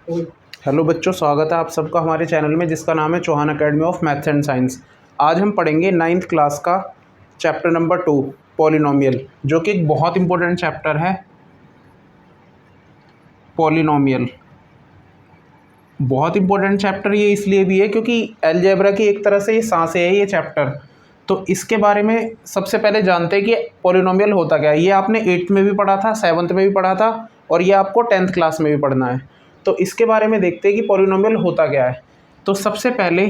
Hello बच्चों, स्वागत है आप सबका हमारे चैनल में जिसका नाम है Chauhan academy of maths and science. आज हम पढ़ेंगे 9th क्लास का चैप्टर नंबर 2 पॉलिनोमियल, जो कि एक बहुत इंपॉर्टेंट चैप्टर है। पॉलिनोमियल बहुत इंपॉर्टेंट चैप्टर ये इसलिए भी है क्योंकि अलजेब्रा की एक तरह से ये सांसें है ये चैप्टर। तो इसके बारे में सबसे पहले जानते हैं कि पॉलिनोमियल होता क्या है। ये आपने 8th में भी पढ़ा था, 7th में भी पढ़ा था और ये आपको 10th क्लास में भी पढ़ना है। तो इसके बारे में देखते हैं कि पॉलिनोमियल होता क्या है। तो सबसे पहले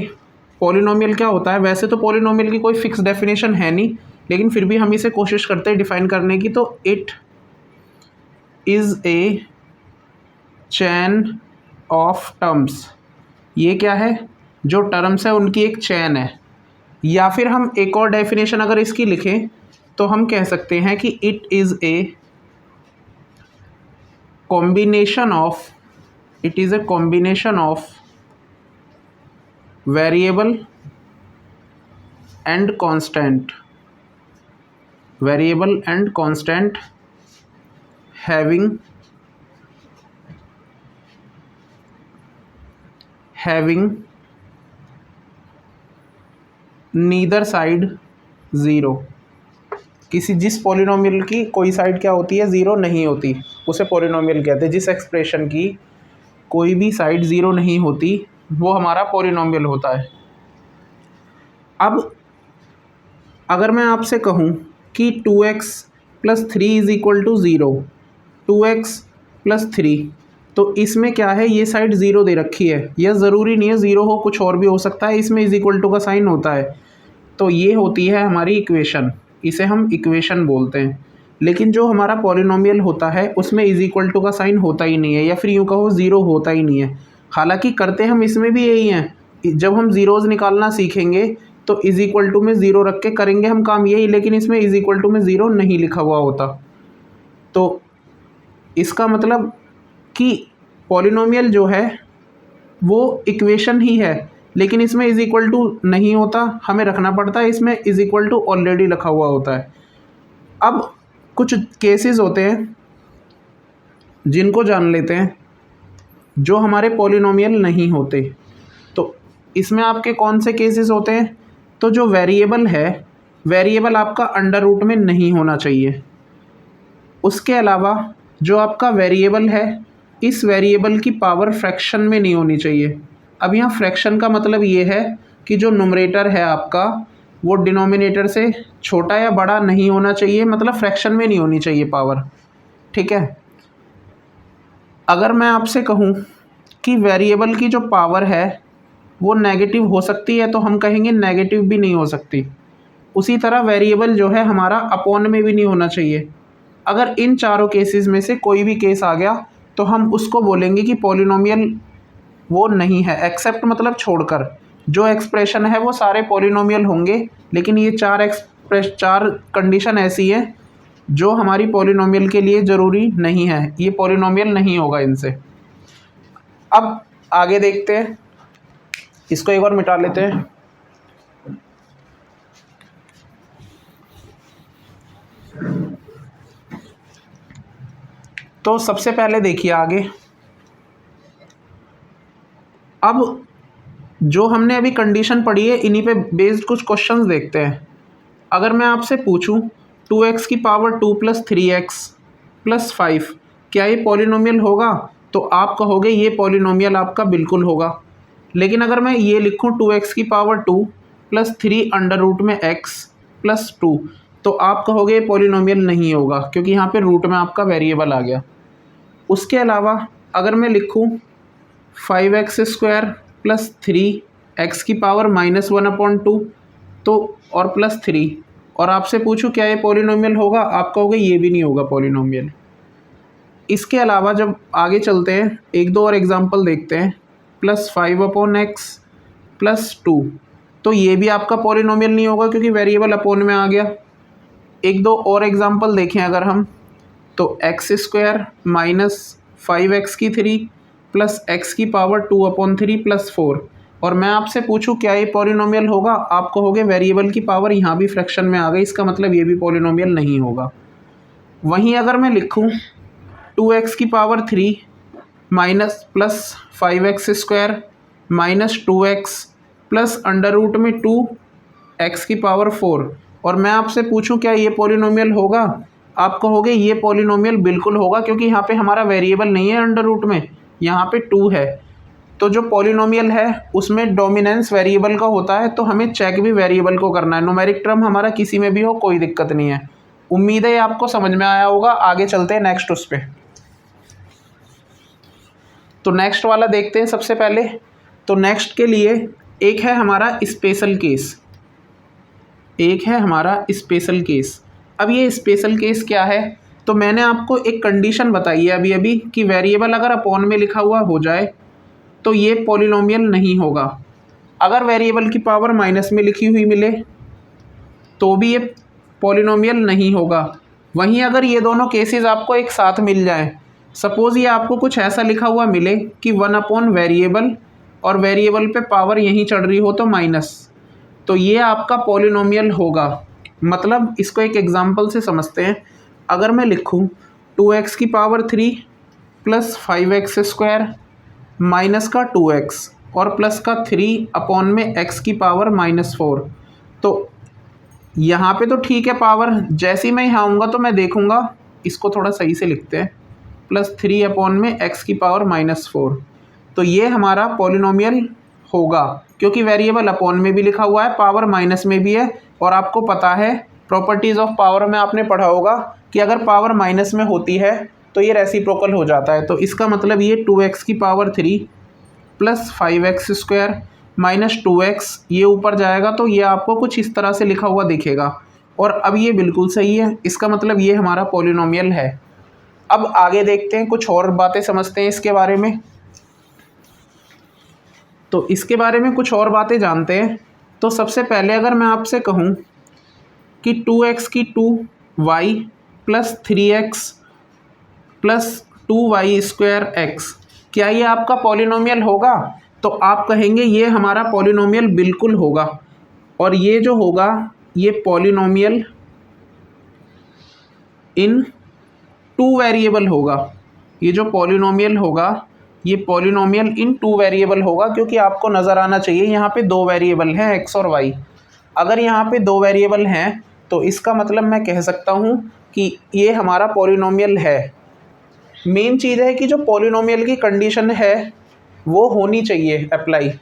पॉलिनोमियल क्या होता है। वैसे तो पॉलिनोमियल की कोई फिक्स डेफिनेशन है नहीं, लेकिन फिर भी हम इसे कोशिश करते हैं डिफाइन करने की। तो it is a chain of terms. ये क्या है? जो टर्म्स है उनकी एक चैन है। या फिर हम एक और डेफिनेशन अगर इसकी लिखें तो हम कह सकते हैं कि it is a combination of variable and constant having neither side zero. जिस पॉलिनोमियल की कोई साइड क्या होती है? ज़ीरो नहीं होती, उसे पॉलिनोमियल कहते हैं। जिस एक्सप्रेशन की कोई भी साइड ज़ीरो नहीं होती वो हमारा पॉलिनोमियल होता है। अब अगर मैं आपसे कहूँ कि 2x + 3 = 0, 2x + 3, तो इसमें क्या है? ये साइड ज़ीरो दे रखी है। यह ज़रूरी नहीं है ज़ीरो हो, कुछ और भी हो सकता है। इसमें = का साइन होता है। तो ये होती है हमारी इक्वेशन, इसे हम इक्वेशन बोलते हैं। लेकिन जो हमारा पॉलिनोमियल होता है उसमें = का साइन होता ही नहीं है, या फिर यूँ कहो ज़ीरो होता ही नहीं है। हालांकि करते हम इसमें भी यही हैं। जब हम ज़ीरोज़ निकालना सीखेंगे तो = में ज़ीरो रख के करेंगे हम काम यही, लेकिन इसमें = में ज़ीरो नहीं लिखा हुआ होता। तो इसका मतलब कि पॉलिनोमियल जो है वो इक्वेशन ही है, लेकिन इसमें = नहीं होता, हमें रखना पड़ता है इसमें = ऑलरेडी लिखा हुआ होता है। अब कुछ केसेस होते हैं जिनको जान लेते हैं, जो हमारे पॉलिनोमियल नहीं होते। तो इसमें आपके कौन से केसेस होते हैं? तो जो वेरिएबल है, वेरिएबल आपका अंडर रूट में नहीं होना चाहिए। उसके अलावा जो आपका वेरिएबल है, इस वेरिएबल की पावर फ्रैक्शन में नहीं होनी चाहिए। अब यहाँ फ्रैक्शन का मतलब ये है कि जो नुमरेटर है आपका वो डिनोमिनेटर से छोटा या बड़ा नहीं होना चाहिए, मतलब फ्रैक्शन में नहीं होनी चाहिए पावर। ठीक है। अगर मैं आपसे कहूँ कि वेरिएबल की जो पावर है वो नेगेटिव हो सकती है, तो हम कहेंगे नेगेटिव भी नहीं हो सकती। उसी तरह वेरिएबल जो है हमारा अपॉन में भी नहीं होना चाहिए। अगर इन चारों केसेस में से कोई भी केस आ गया तो हम उसको बोलेंगे कि पॉलिनोमियल वो नहीं है। एक्सेप्ट मतलब छोड़कर, जो एक्सप्रेशन है वो सारे पॉलिनोमियल होंगे, लेकिन ये चार कंडीशन ऐसी है जो हमारी पॉलिनोमियल के लिए ज़रूरी नहीं है। ये पॉलिनोमियल नहीं होगा इनसे। अब आगे देखते हैं, इसको एक बार मिटा लेते हैं। तो सबसे पहले देखिए आगे, अब जो हमने अभी कंडीशन पढ़ी है इन्हीं पे बेस्ड कुछ क्वेश्चंस देखते हैं। अगर मैं आपसे पूछूं 2x की पावर 2 + 3x + 5 क्या ये पॉलिनोमियल होगा? तो आप कहोगे ये पॉलिनोमियल आपका बिल्कुल होगा। लेकिन अगर मैं ये लिखूं 2x की पावर 2 + 3 √x + 2, तो आप कहोगे ये पॉलिनोमियल नहीं होगा, क्योंकि यहाँ पे रूट में आपका वेरिएबल आ गया। उसके अलावा अगर मैं लिखूं 5x² + 3x की पावर -1/2 तो और +3, और आपसे पूछूं क्या ये पॉलिनोमियल होगा? आप कहोगे ये भी नहीं होगा पॉलिनोमियल। इसके अलावा जब आगे चलते हैं, एक दो और एग्जांपल देखते हैं। +5/x + 2, तो ये भी आपका पॉलिनोमियल नहीं होगा क्योंकि वेरिएबल अपॉन में आ गया। एक दो और एग्जांपल देखें अगर हम, तो x² - 5x³ + x की पावर 2/3 + 4, और मैं आपसे पूछूं क्या ये पॉलिनोमियल होगा? आप कहोगे वेरिएबल की पावर यहाँ भी फ्रैक्शन में आ गई, इसका मतलब ये भी पॉलिनोमियल नहीं होगा। वहीं अगर मैं लिखूं 2x की power 3 minus plus 5x² minus 2x plus under root में 2x⁴। और मैं आपसे पूछूं क्या ये पॉलिनोमियल होगा? आप कहोगे ये पॉलिनोमियल बिल्कुल होगा, क्योंकि यहाँ पे हमारा वेरिएबल नहीं है अंडर रूट में, यहाँ पे 2 है। तो जो पॉलिनोमियल है उसमें डोमिनेंस वेरिएबल का होता है, तो हमें चेक भी वेरिएबल को करना है। न्यूमेरिक टर्म हमारा किसी में भी हो, कोई दिक्कत नहीं है। उम्मीद है आपको समझ में आया होगा। आगे चलते हैं नेक्स्ट उस पे। तो नेक्स्ट वाला देखते हैं सबसे पहले। तो नेक्स्ट के लिए एक है हमारा स्पेशल केस, एक है हमारा स्पेशल केस। अब ये स्पेशल केस क्या है? तो मैंने आपको एक कंडीशन बताई है अभी अभी कि वेरिएबल अगर अपॉन में लिखा हुआ हो जाए तो ये पॉलिनोमियल नहीं होगा। अगर वेरिएबल की पावर माइनस में लिखी हुई मिले तो भी ये पॉलिनोमियल नहीं होगा। वहीं अगर ये दोनों केसेस आपको एक साथ मिल जाएं, सपोज़ ये आपको कुछ ऐसा लिखा हुआ मिले कि 1 वेरिएबल और वेरिएबल पे पावर यहीं चढ़ रही हो तो माइनस, तो ये आपका पॉलिनोमियल होगा। मतलब इसको एक एग्जांपल से समझते हैं। अगर मैं लिखूं 2x³ प्लस 5x² माइनस का 2x और प्लस का 3 अपॉन में x⁻⁻4, तो यहाँ पे तो ठीक है पावर। जैसे ही मैं यहाँ आऊँगा तो मैं देखूँगा, इसको थोड़ा सही से लिखते हैं, प्लस 3 अपॉन में x⁻⁻4। तो ये हमारा पॉलिनोमियल होगा, क्योंकि वेरिएबल अपॉन में भी लिखा हुआ है, पावर माइनस में भी है। और आपको पता है प्रॉपर्टीज़ ऑफ पावर में आपने पढ़ा होगा कि अगर पावर माइनस में होती है तो ये रेसिप्रोकल हो जाता है। तो इसका मतलब ये 2x³ plus 5x² minus 2x ये ऊपर जाएगा तो ये आपको कुछ इस तरह से लिखा हुआ दिखेगा। और अब ये बिल्कुल सही है, इसका मतलब ये हमारा पॉलिनोमियल है। अब आगे देखते हैं, कुछ और बातें समझते हैं इसके बारे में। तो इसके बारे में कुछ और बातें जानते हैं। तो सबसे पहले अगर मैं आपसे कहूँ कि 2x की 2y plus 3x plus 2y²x, क्या ये आपका पॉलिनोमियल होगा? तो आप कहेंगे ये हमारा पॉलिनोमियल बिल्कुल होगा। और ये जो होगा ये पॉलिनोमियल इन 2 वेरिएबल होगा। ये जो पॉलिनोमियल होगा ये पॉलिनोमियल इन 2 वेरिएबल होगा, क्योंकि आपको नज़र आना चाहिए यहाँ पे 2 वेरिएबल हैं x और y। अगर यहाँ पे 2 वेरिएबल हैं तो इसका मतलब मैं कह सकता हूँ कि ये हमारा पॉलिनोमियल है। मेन चीज़ है कि जो पॉलिनोमियल की कंडीशन है वो होनी चाहिए अप्लाई।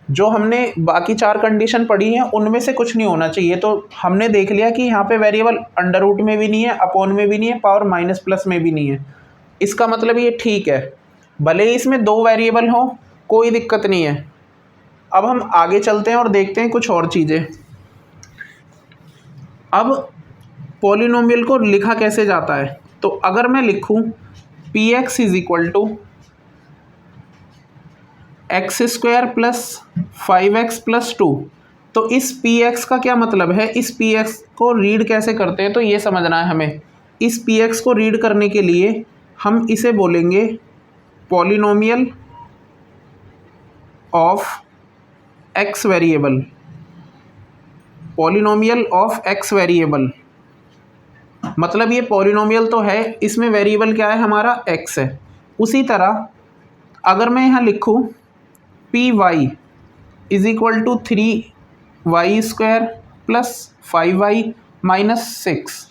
जो हमने बाकी 4 कंडीशन पढ़ी हैं उनमें से कुछ नहीं होना चाहिए। तो हमने देख लिया कि यहाँ पे वेरिएबल अंडर रूट में भी नहीं है, अपॉन में भी नहीं है, पावर माइनस प्लस में भी नहीं है। इसका मतलब ये ठीक है, भले ही इसमें 2 वेरिएबल हों कोई दिक्कत नहीं है। अब हम आगे चलते हैं और देखते हैं कुछ और चीज़ें। अब पॉलिनोमियल को लिखा कैसे जाता है? तो अगर मैं लिखूं px = x² plus 5x plus 2, तो इस px का क्या मतलब है? इस px को रीड कैसे करते हैं तो ये समझना है हमें। इस px को रीड करने के लिए हम इसे बोलेंगे polynomial of x variable, polynomial of x variable. मतलब ये पॉलिनोमियल तो है, इसमें वेरिएबल क्या है हमारा x है। उसी तरह अगर मैं यहाँ लिखूँ py = 3y² plus 5y minus 6,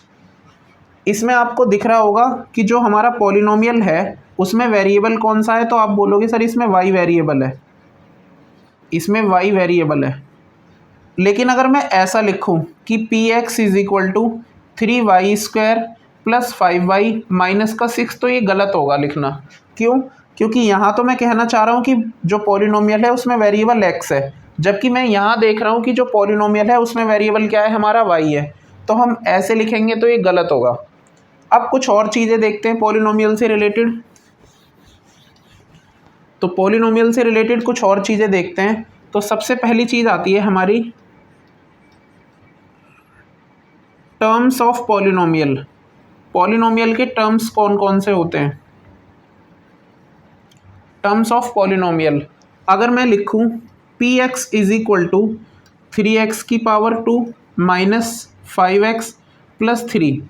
इसमें आपको दिख रहा होगा कि जो हमारा पॉलिनोमियल है उसमें वेरिएबल कौन सा है? तो आप बोलोगे सर इसमें y वेरिएबल है, इसमें y वेरिएबल है। लेकिन अगर मैं ऐसा लिखूं कि px = 3y² plus 5y minus का 6, तो ये गलत होगा लिखना। क्यों? क्योंकि यहाँ तो मैं कहना चाह रहा हूँ कि जो पॉलिनोमियल है उसमें वेरिएबल x है, जबकि मैं यहाँ देख रहा हूँ कि जो पॉलिनोमियल है उसमें वेरिएबल क्या है हमारा y है। तो हम ऐसे लिखेंगे तो ये गलत होगा। अब कुछ और चीज़ें देखते हैं पॉलिनोमियल से रिलेटेड। तो पॉलिनोमियल से रिलेटेड कुछ और चीज़ें देखते हैं। तो सबसे पहली चीज़ आती है हमारी टर्म्स ऑफ पॉलिनोमियल। पॉलिनोमियल के टर्म्स कौन कौन से होते हैं? टर्म्स ऑफ पॉलिनोमियल अगर मैं लिखूं px = 3x⁻² minus 5x plus 3,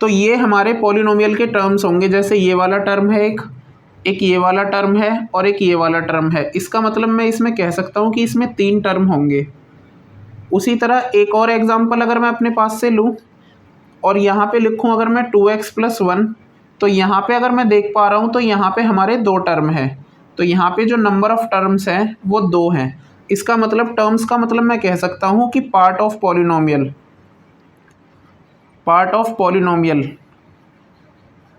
तो ये हमारे पॉलिनोमियल के टर्म्स होंगे। जैसे ये वाला टर्म है एक, एक ये वाला टर्म है और एक ये वाला टर्म है। इसका मतलब मैं इसमें कह सकता हूँ कि इसमें 3 टर्म होंगे। उसी तरह एक और एग्जांपल अगर मैं अपने पास से लूँ और यहाँ पे लिखूँ अगर मैं 2x + 1, तो यहाँ पे अगर मैं देख पा रहा हूँ तो यहाँ पे हमारे 2 टर्म हैं। तो यहाँ पे जो नंबर ऑफ टर्म्स हैं वो 2 हैं। इसका मतलब टर्म्स का मतलब मैं कह सकता हूँ कि पार्ट ऑफ पॉलिनोमियल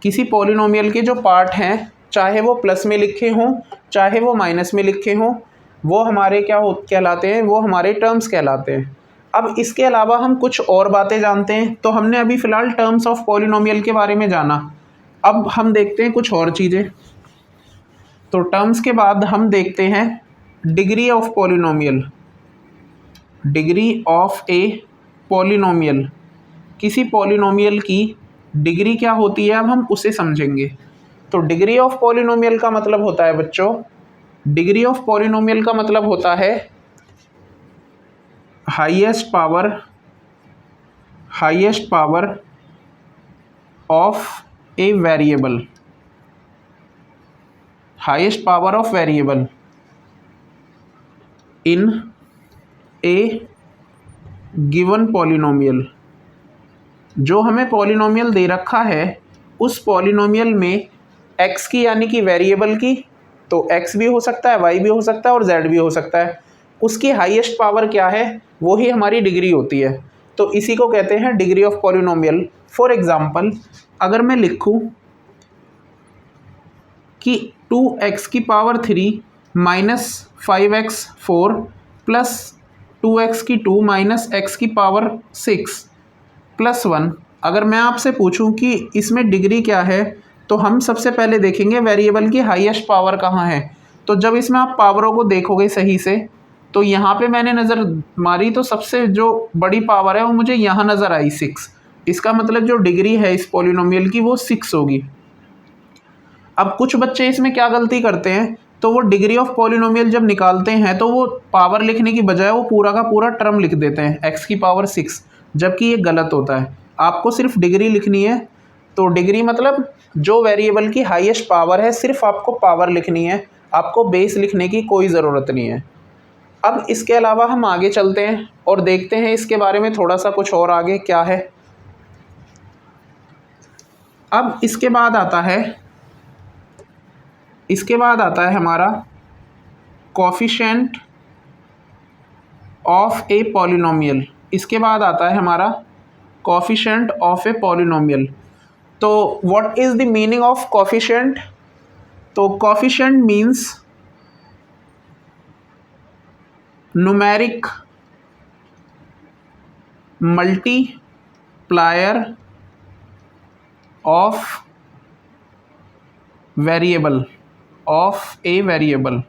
किसी पॉलिनोमियल के जो पार्ट हैं, चाहे वो प्लस में लिखे हों चाहे वो माइनस में लिखे हों, वो हमारे कहलाते हैं, वो हमारे टर्म्स कहलाते हैं। अब इसके अलावा हम कुछ और बातें जानते हैं। तो हमने अभी फ़िलहाल टर्म्स ऑफ पॉलिनोमियल के बारे में जाना। अब हम देखते हैं कुछ और चीज़ें। तो टर्म्स के बाद हम देखते हैं degree of polynomial. Degree of a polynomial, किसी पॉलिनोमियल की डिग्री क्या होती है, अब हम उसे समझेंगे। तो डिग्री ऑफ पॉलिनोमियल का मतलब होता है बच्चों, डिग्री ऑफ पॉलिनोमियल का मतलब होता है highest power of a variable, highest power of variable in A given polynomial. जो हमें पॉलिनोमियल दे रखा है उस पॉलिनोमियल में x की यानी कि वेरिएबल की, तो x भी हो सकता है, y भी हो सकता है और z भी हो सकता है, उसकी हाईएस्ट पावर क्या है वो ही हमारी डिग्री होती है। तो इसी को कहते हैं degree of polynomial. For example अगर मैं लिखूं कि 2x³ minus 5x4 plus 2x² minus x6 + 1, अगर मैं आपसे पूछूं कि इसमें डिग्री क्या है, तो हम सबसे पहले देखेंगे वेरिएबल की हाईएस्ट पावर कहाँ है। तो जब इसमें आप पावरों को देखोगे सही से, तो यहाँ पे मैंने नज़र मारी तो सबसे जो बड़ी पावर है वो मुझे यहाँ नज़र आई 6। इसका मतलब जो डिग्री है इस पॉलिनोमियल की वो 6 होगी। अब कुछ बच्चे इसमें क्या गलती करते हैं, तो वो डिग्री ऑफ पॉलिनोमियल जब निकालते हैं तो वो पावर लिखने की बजाय वो पूरा का पूरा टर्म लिख देते हैं x⁻6, जबकि ये गलत होता है। आपको सिर्फ डिग्री लिखनी है। तो डिग्री मतलब जो वेरिएबल की हाईएस्ट पावर है, सिर्फ आपको पावर लिखनी है, आपको बेस लिखने की कोई ज़रूरत नहीं है। अब इसके अलावा हम आगे चलते हैं और देखते हैं इसके बारे में थोड़ा सा कुछ और आगे क्या है। अब इसके बाद आता है हमारा कोफिशिएंट ऑफ ए पॉलिनोमियल। इसके बाद आता है हमारा कोफिशिएंट ऑफ ए पॉलिनोमियल। तो what is the meaning of coefficient? तो coefficient means numeric multiplier of a variable.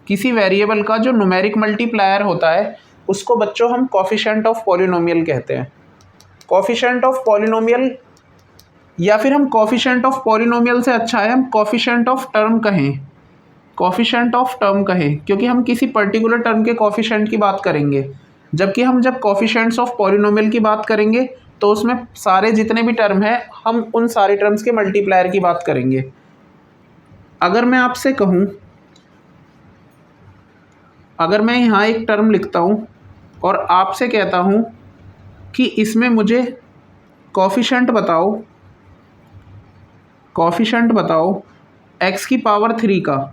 किसी वेरिएबल का जो न्यूमेरिक मल्टीप्लायर होता है उसको बच्चों हम कोफिशिएंट ऑफ पॉलिनोमियल कहते हैं। कोफिशिएंट ऑफ पॉलिनोमियल, या फिर हम कोफिशिएंट ऑफ पॉलिनोमियल से अच्छा है हम कोफिशिएंट ऑफ टर्म कहें, क्योंकि हम किसी पर्टिकुलर टर्म के कोफिशिएंट की बात करेंगे। जबकि हम जब कोफिशिएंट्स ऑफ पॉलिनोमियल की बात करेंगे तो उसमें सारे जितने भी टर्म हैं हम उन सारे टर्म्स के मल्टीप्लायर की बात करेंगे। अगर मैं आपसे कहूँ, अगर मैं यहाँ एक टर्म लिखता हूँ और आपसे कहता हूँ कि इसमें मुझे कोफिशिएंट बताओ x⁻3 का,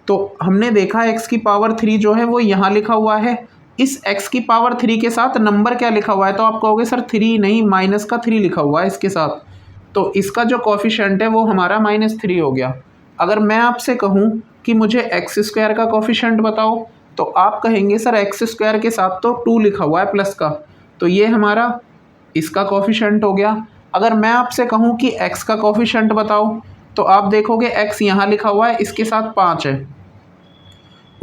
तो हमने देखा x⁻3 जो है वो यहाँ लिखा हुआ है। इस x⁻3 के साथ नंबर क्या लिखा हुआ है, तो आप कहोगे सर 3 नहीं, -3 लिखा हुआ है इसके साथ, तो इसका जो कोफिशिएंट है वो हमारा -3 हो गया। अगर मैं आपसे कहूँ कि मुझे x² का कोफिशिएंट बताओ, तो आप कहेंगे सर x² के साथ तो 2 लिखा हुआ है प्लस का, तो ये हमारा इसका कोफिशिएंट हो गया। अगर मैं आपसे कहूँ कि x का कोफिशिएंट बताओ, तो आप देखोगे x यहाँ लिखा हुआ है, इसके साथ 5 है।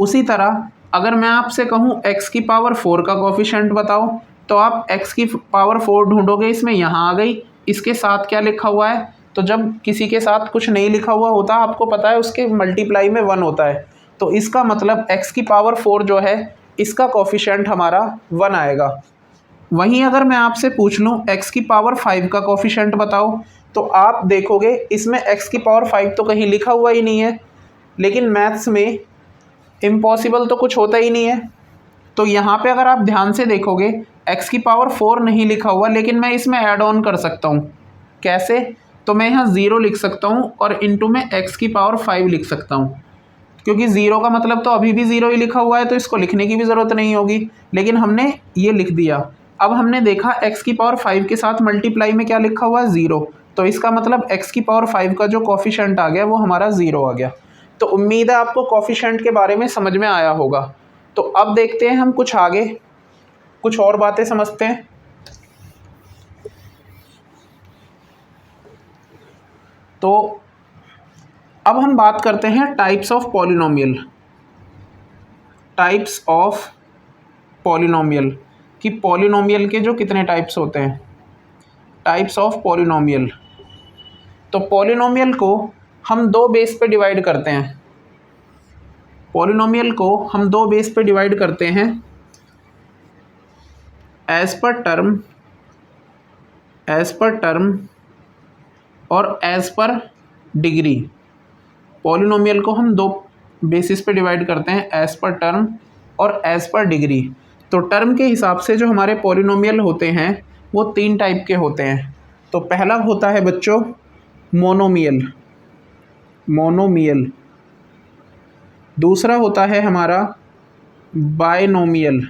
उसी तरह अगर मैं आपसे कहूँ x⁻4 का कोफिशिएंट बताओ, तो आप x⁻4 ढूंढोगे, इसमें यहाँ आ गई, इसके साथ क्या लिखा हुआ है। तो जब किसी के साथ कुछ नहीं लिखा हुआ होता, आपको पता है उसके मल्टीप्लाई में 1 होता है, तो इसका मतलब x⁻4 जो है इसका कोफिशिएंट हमारा 1 आएगा। वहीं अगर मैं आपसे पूछ लूँ x⁻5 का कोफिशिएंट बताओ, तो आप देखोगे इसमें x की पावर 5 तो कहीं लिखा हुआ ही नहीं है, लेकिन मैथ्स में इम्पॉसिबल तो कुछ होता ही नहीं है। तो यहाँ पे अगर आप ध्यान से देखोगे x की पावर 4 नहीं लिखा हुआ, लेकिन मैं इसमें ऐड ऑन कर सकता हूँ। कैसे? तो मैं यहाँ 0 लिख सकता हूँ और इनटू में x की पावर 5 लिख सकता हूँ, क्योंकि 0 का मतलब तो अभी भी 0 ही लिखा हुआ है, तो इसको लिखने की भी ज़रूरत नहीं होगी, लेकिन हमने ये लिख दिया। अब हमने देखा x की पावर 5 के साथ मल्टीप्लाई में क्या लिखा हुआ है, 0, तो इसका मतलब x की पावर 5 का जो कोफिशिएंट आ गया वो हमारा 0 आ गया। तो उम्मीद है आपको कोफिशिएंट के बारे में समझ में आया होगा। तो अब देखते हैं हम कुछ आगे, कुछ और बातें समझते हैं। तो अब हम बात करते हैं types of polynomial. Types of polynomial कि पॉलिनोमियल के जो कितने टाइप्स होते हैं। Types of polynomial. तो पॉलिनोमियल को हम दो बेस पे डिवाइड करते हैं। पॉलिनोमियल को हम दो बेस पे डिवाइड करते हैं, एज पर टर्म और एज पर डिग्री। पॉलिनोमियल को हम दो बेसिस पे डिवाइड करते हैं, एज पर टर्म और एज पर डिग्री। तो टर्म के हिसाब से जो हमारे पॉलिनोमियल होते हैं वो 3 टाइप के होते हैं। तो पहला होता है बच्चों मोनोमियल। दूसरा होता है हमारा बायनोमियल।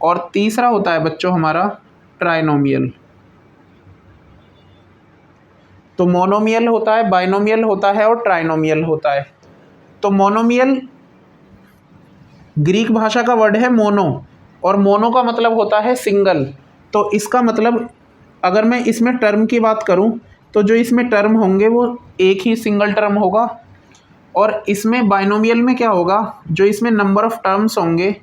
और तीसरा होता है बच्चों हमारा ट्राइनोमियल। तो मोनोमियल होता है, बाइनोमियल होता है और ट्राइनोमियल होता है। तो मोनोमियल ग्रीक भाषा का वर्ड है मोनो, और मोनो का मतलब होता है सिंगल। तो इसका मतलब अगर मैं इसमें टर्म की बात करूं तो जो इसमें टर्म होंगे वो एक ही सिंगल टर्म होगा, और इसमें बाइनोमियल में क्या होगा, जो इसमें नंबर ऑफ टर्म्स होंगे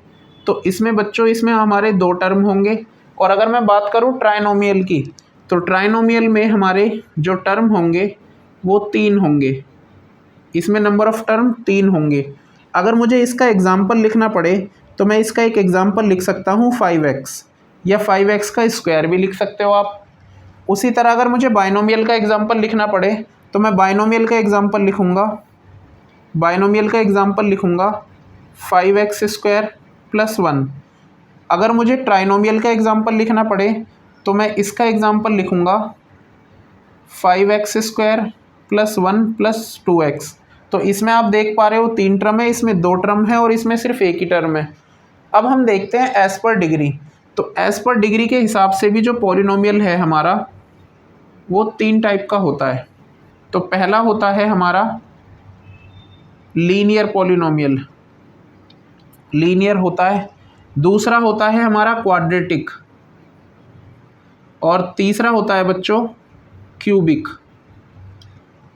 तो इसमें बच्चों इसमें हमारे 2 टर्म होंगे। और अगर मैं बात करूं ट्राइनोमियल की, तो ट्राइनोमियल में हमारे जो टर्म होंगे वो 3 होंगे। इसमें नंबर ऑफ टर्म 3 होंगे। अगर मुझे इसका एग्जाम्पल लिखना पड़े तो मैं इसका एक एग्जाम्पल लिख सकता हूँ 5x, या 5x का स्क्वायर भी लिख सकते हो आप। उसी तरह अगर मुझे बाइनोमियल का एग्जाम्पल लिखना पड़े तो मैं बाइनोमियल का एग्जाम्पल लिखूँगा 5x स्क्वायर प्लस 1। अगर मुझे ट्राइनोमियल का एग्जाम्पल लिखना पड़े तो मैं इसका एग्जाम्पल लिखूँगा 5x square plus 1 plus 2x। तो इसमें आप देख पा रहे हो 3 टर्म है, इसमें 2 टर्म है और इसमें सिर्फ एक ही टर्म है। अब हम देखते हैं एज पर डिग्री। तो एज पर डिग्री के हिसाब से भी जो पॉलिनोमियल है हमारा वो 3 टाइप का होता है। तो पहला होता है हमारा लीनियर पॉलिनोमियल, लीनियर होता है। दूसरा होता है हमारा क्वाड्रेटिक, और तीसरा होता है बच्चों क्यूबिक।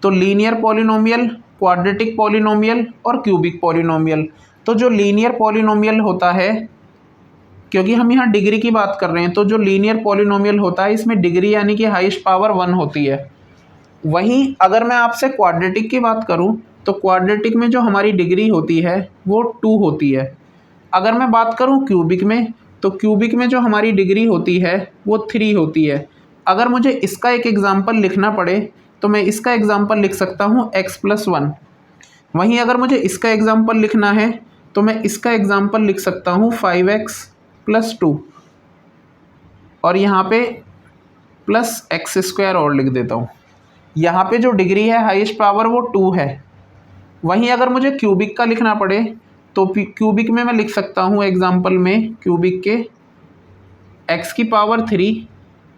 तो लीनियर पॉलिनोमियल, क्वाड्रेटिक पॉलिनोमियल और क्यूबिक पॉलिनोमियल। तो जो लीनियर पॉलिनोमियल होता है, क्योंकि हम यहाँ डिग्री की बात कर रहे हैं, तो जो लीनियर पॉलिनोमियल होता है इसमें डिग्री यानी कि हाईएस्ट पावर 1 होती है। वहीं अगर मैं आपसे क्वाड्रेटिक की बात करूँ तो क्वाड्रेटिक में जो हमारी डिग्री होती है वो 2 होती है। अगर मैं बात करूँ क्यूबिक में, तो क्यूबिक में जो हमारी डिग्री होती है वो 3 होती है। अगर मुझे इसका एक एग्जाम्पल लिखना पड़े तो मैं इसका एग्जाम्पल लिख सकता हूँ x प्लस 1। वहीं अगर मुझे इसका एग्जाम्पल लिखना है तो मैं इसका एग्जाम्पल लिख सकता हूँ 5x प्लस 2, और यहाँ पे प्लस एक्स स्क्वायर और लिख देता हूँ। यहाँ पे जो डिग्री है हाईएस्ट पावर वो 2 है। वहीं अगर मुझे क्यूबिक का लिखना पड़े तो क्यूबिक में मैं लिख सकता हूँ एग्जाम्पल में क्यूबिक के x की power 3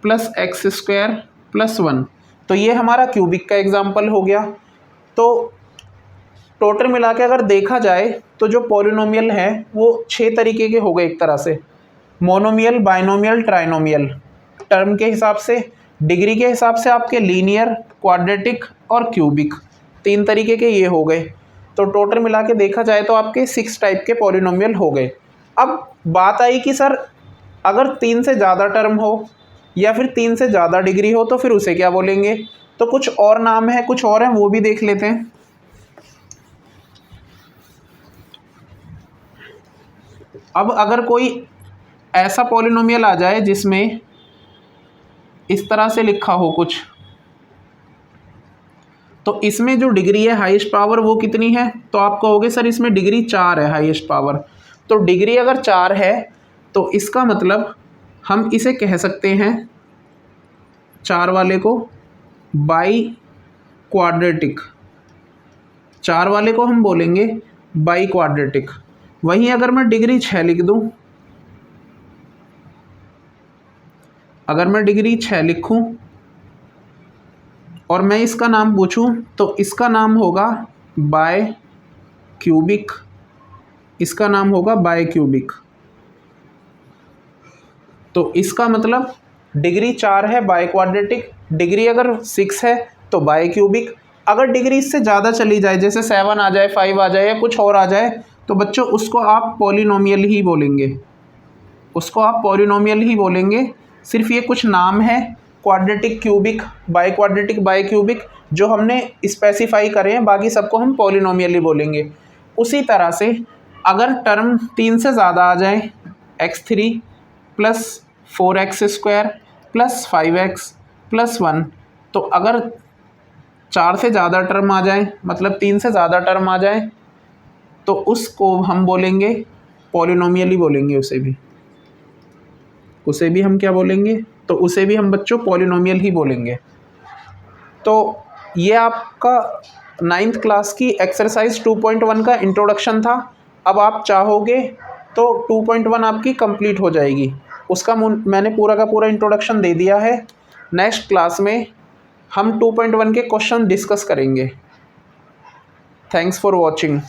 plus x square plus 1। तो ये हमारा क्यूबिक का एग्जाम्पल हो गया। तो टोटल मिला के अगर देखा जाए तो जो पॉलिनोमियल है वो 6 तरीके के हो गए एक तरह से, मोनोमियल, बाइनोमियल, ट्राइनोमियल। टर्म के हिसाब से, डिग्री के हिसाब से आपके लीनियर, क्वाड्रेटिक और क्यूबिक, 3 तरीके के ये हो गए। तो टोटल मिला के देखा जाए तो आपके 6 टाइप के पॉलिनोमियल हो गए। अब बात आई कि सर अगर 3 से ज़्यादा टर्म हो या फिर 3 से ज़्यादा डिग्री हो तो फिर उसे क्या बोलेंगे। तो कुछ और नाम है, कुछ और हैं, वो भी देख लेते हैं। अब अगर कोई ऐसा पॉलिनोमियल आ जाए जिसमें इस तरह से लिखा हो कुछ, तो इसमें जो डिग्री है हाईएस्ट पावर वो कितनी है, तो आप कहोगे सर इसमें डिग्री 4 है हाईएस्ट पावर। तो डिग्री अगर 4 है तो इसका मतलब हम इसे कह सकते हैं 4 वाले को बाई क्वाड्रेटिक, 4 वाले को हम बोलेंगे बाई क्वाड्रेटिक। वहीं अगर मैं डिग्री 6 लिख दूं, अगर मैं डिग्री 6 लिखूं और मैं इसका नाम पूछूं तो इसका नाम होगा बाय क्यूबिक, इसका नाम होगा बाय क्यूबिक। तो इसका मतलब डिग्री 4 है बाय क्वाड्रेटिक, डिग्री अगर 6 है तो बाय क्यूबिक। अगर डिग्री इससे ज़्यादा चली जाए, जैसे 7 आ जाए, 5 आ जाए या कुछ और आ जाए, तो बच्चों उसको आप पॉलिनोमियल ही बोलेंगे, उसको आप पॉलिनोमियल ही बोलेंगे। सिर्फ ये कुछ नाम है, quadratic, cubic, biquadratic, bicubic, जो हमने स्पेसिफाई करे हैं, बाकी सबको हम पॉलिनोमियल ही बोलेंगे। उसी तरह से अगर टर्म 3 से ज़्यादा आ जाए, x3 plus 4x² plus 5x plus 1, तो अगर 4 से ज़्यादा टर्म आ जाए, मतलब 3 से ज़्यादा टर्म आ जाए, तो उसको हम बोलेंगे पॉलिनोमियल ही बोलेंगे। उसे भी हम क्या बोलेंगे, तो उसे भी हम बच्चों पॉलिनोमियल ही बोलेंगे। तो ये आपका 9th क्लास की एक्सरसाइज 2.1 का इंट्रोडक्शन था। अब आप चाहोगे तो 2.1 आपकी कंप्लीट हो जाएगी, उसका मैंने पूरा का पूरा इंट्रोडक्शन दे दिया है। नेक्स्ट क्लास में हम 2.1 के क्वेश्चन डिस्कस करेंगे। Thanks for watching.